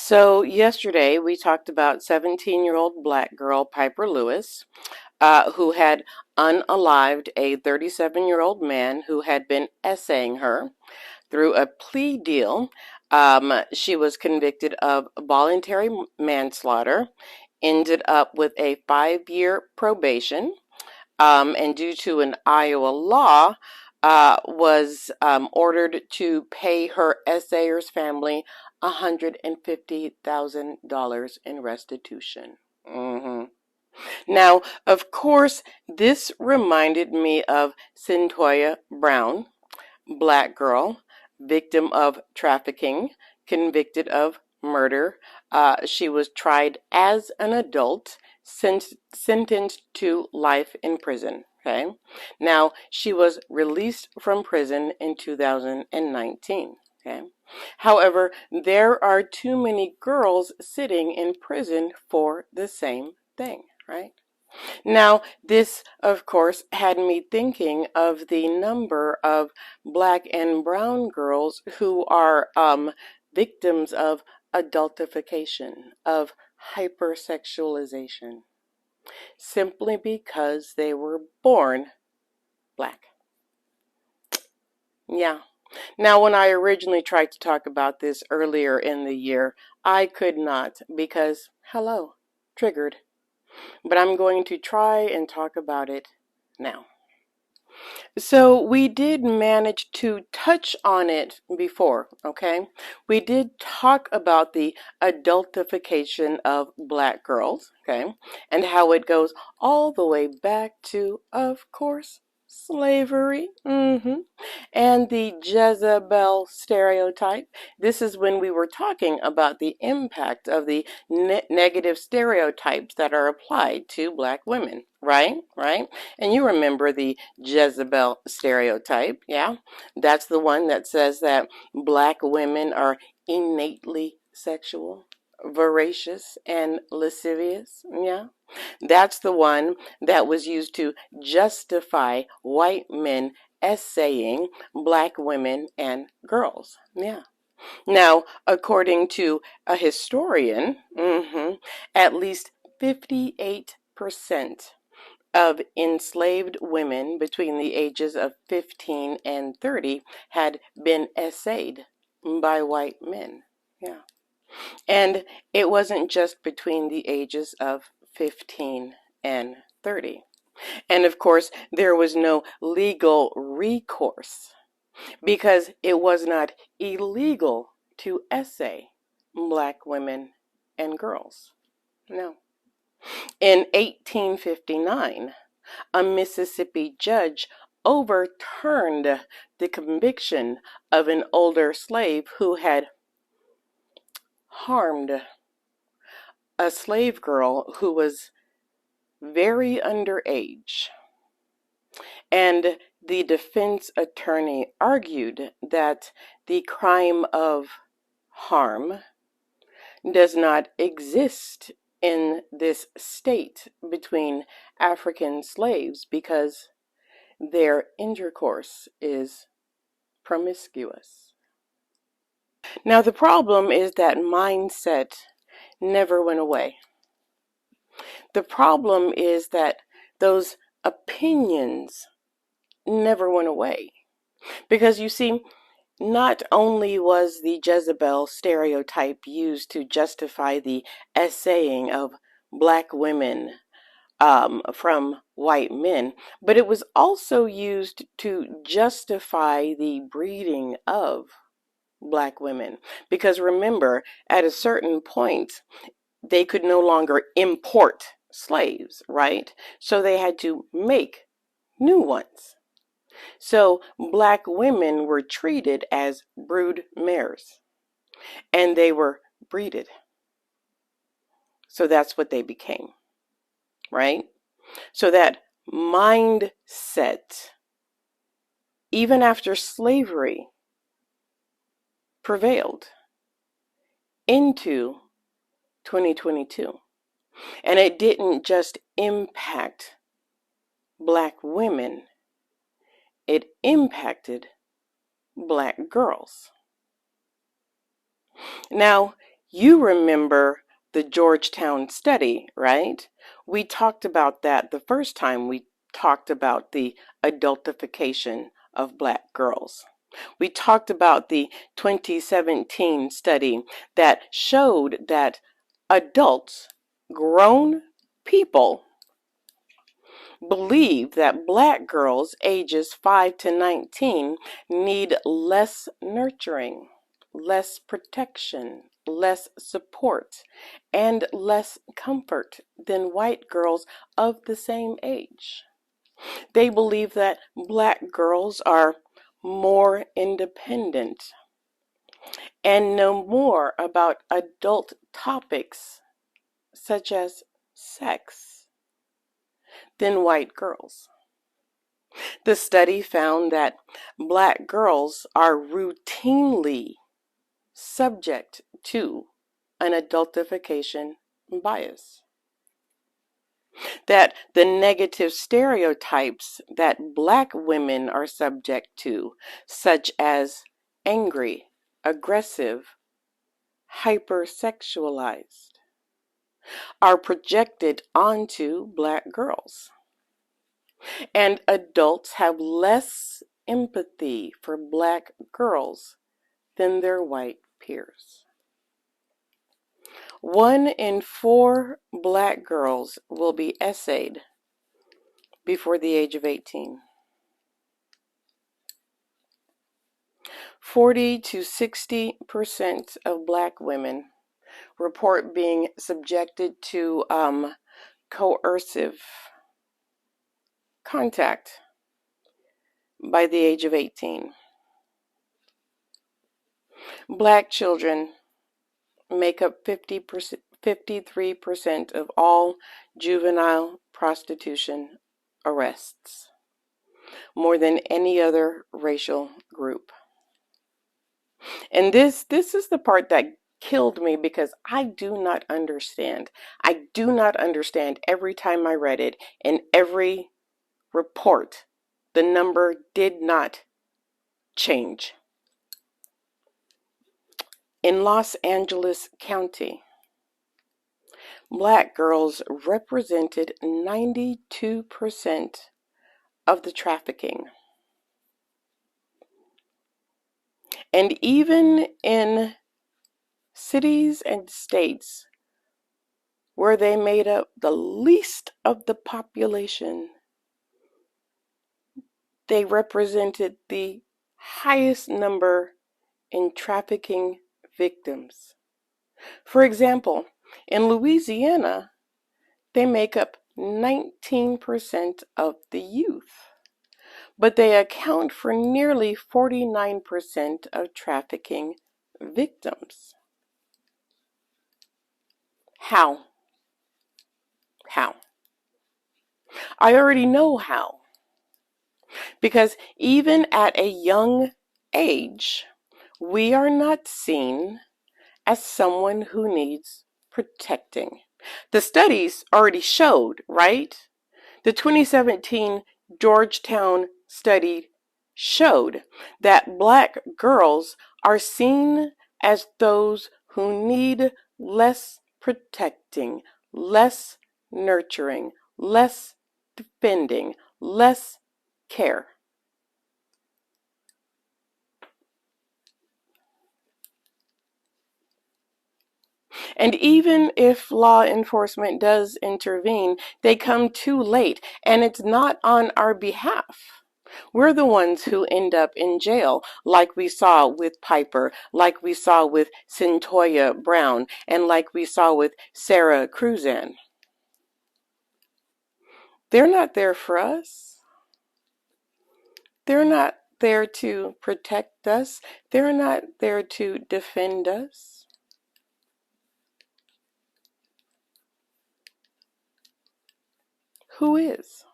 So yesterday we talked about 17-year-old black girl Piper Lewis, who had unalived a 37-year-old man who had been essaying her. Through a plea deal, she was convicted of voluntary manslaughter, ended up with a 5-year probation, and due to an Iowa law, was ordered to pay her essayer's family $150,000 in restitution. Now, of course, this reminded me of Cyntoia Brown, black girl, victim of trafficking, convicted of murder. She was tried as an adult, sentenced to life in prison. Okay. Now, she was released from prison in 2019. Okay. However, there are too many girls sitting in prison for the same thing, right? Now, this, of course, had me thinking of the number of black and brown girls who are victims of adultification, of hypersexualization, simply because they were born black. Yeah. Now, when I originally tried to talk about this earlier in the year, I could not because, hello, triggered. But I'm going to try and talk about it now. So we did manage to touch on it before, okay? We did talk about the adultification of black girls, okay? And how it goes all the way back to, of course, slavery. And the Jezebel stereotype. This is when we were talking about the impact of the negative stereotypes that are applied to black women, right? Right? And you remember the Jezebel stereotype, yeah? That's the one that says that black women are innately sexual, voracious, and lascivious, yeah? That's the one that was used to justify white men essaying black women and girls. Yeah. Now, according to a historian, at least 58% of enslaved women between the ages of 15 and 30 had been essayed by white men. Yeah. And it wasn't just between the ages of 15 and 30. And of course, there was no legal recourse because it was not illegal to essay black women and girls. No. In 1859, a Mississippi judge overturned the conviction of an older slave who had harmed a slave girl who was very underage. And the defense attorney argued that the crime of harm does not exist in this state between African slaves because their intercourse is promiscuous. Now, the problem is that mindset never went away. The problem is that those opinions never went away. Because you see, not only was the Jezebel stereotype used to justify the essaying of black women from white men, but it was also used to justify the breeding of black women. Because remember, at a certain point, they could no longer import slaves, right? So they had to make new ones. So black women were treated as brood mares, and they were breeded. So that's what they became, right? So that mindset, even after slavery prevailed into 2022. And it didn't just impact black women, it impacted black girls. Now, You remember the Georgetown study, right? We talked about that the first time we talked about the adultification of Black girls. We talked about the 2017 study that showed that adults, grown people, believe that Black girls ages 5 to 19 need less nurturing, less protection, less support, and less comfort than white girls of the same age. They believe that Black girls are more independent and know more about adult topics such as sex than white girls. The study found that Black girls are routinely subject to an adultification bias. That the negative stereotypes that Black women are subject to, such as angry, aggressive, hypersexualized, are projected onto Black girls. And adults have less empathy for Black girls than their white peers. 1 in 4 Black girls will be essayed before the age of 18. 40 to 60% of Black women report being subjected to coercive contact by the age of 18. Black children make up 53% of all juvenile prostitution arrests, more than any other racial group. And this is the part that killed me, because I do not understand. I do not understand every time I read it. In every report, the number did not change. In Los Angeles County, Black girls represented 92% of the trafficking. And even in cities and states where they made up the least of the population, they represented the highest number in trafficking victims. For example, in Louisiana, they make up 19% of the youth, but they account for nearly 49% of trafficking victims. How? How? I already know how. Because even at a young age, we are not seen as someone who needs protecting. The studies already showed, right? The 2017 Georgetown study showed that Black girls are seen as those who need less protecting, less nurturing, less defending, less care. And even if law enforcement does intervene, they come too late, and it's not on our behalf. We're the ones who end up in jail, like we saw with Piper, like we saw with Centoya Brown, and like we saw with Sarah Cruzan. They're not there for us. They're not there to protect us. They're not there to defend us. Who is?